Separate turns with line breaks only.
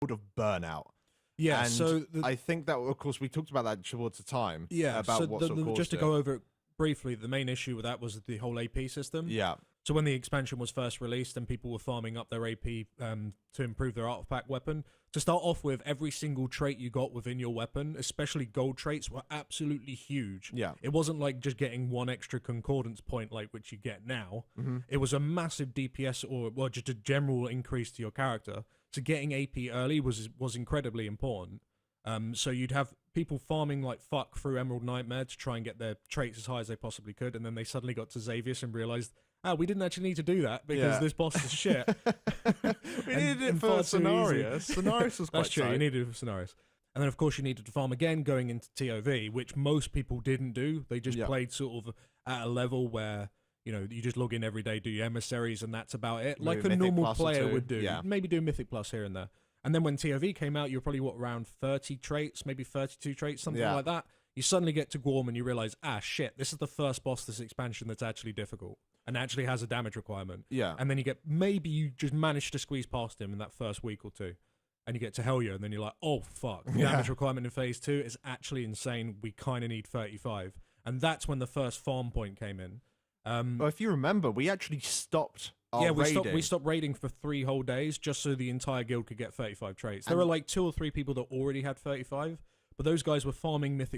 called of burnout.
Yeah,
and
so
I think that, of course, we talked about that towards the time.
Yeah,
about
so
what sort of caused
just to
it.
go over it briefly, the main issue with that was the whole AP system.
Yeah.
So when the expansion was first released and people were farming up their AP to improve their artifact weapon, to start off with, every single trait you got within your weapon, especially gold traits, were absolutely huge.
Yeah.
It wasn't like just getting one extra concordance point like which you get now.
Mm-hmm.
It was a massive DPS or well, just a general increase to your character. So getting AP early was incredibly important. So you'd have people farming like fuck through Emerald Nightmare to try and get their traits as high as they possibly could, and then they suddenly got to Xavius and realized, we didn't actually need to do that because this boss is shit.
We needed it for Scenarios. Scenarios was quite
That's true,
tight.
you needed it for Scenarios. And then, of course, you needed to farm again going into TOV, which most people didn't do. They just played sort of at a level where, you know, you just log in every day, do your emissaries, and that's about it.
Maybe
like a
Mythic
normal
Plus or
player
two.
would do.
Yeah.
Maybe do Mythic Plus here and there. And then when TOV came out, you were probably, around 30 traits, maybe 32 traits, something like that. You suddenly get to Gorm and you realize, shit, this is the first boss this expansion that's actually difficult and actually has a damage requirement.
Yeah.
And then maybe you just manage to squeeze past him in that first week or two. And you get to Helya, and then you're like, oh, fuck. The damage requirement in Phase 2 is actually insane. We kind of need 35. And that's when the first farm point came in.
Well, if you remember, we actually stopped our raiding.
We stopped raiding for 3 whole days just so the entire guild could get 35 traits. There were like 2 or 3 people that already had 35, but those guys were farming Mythic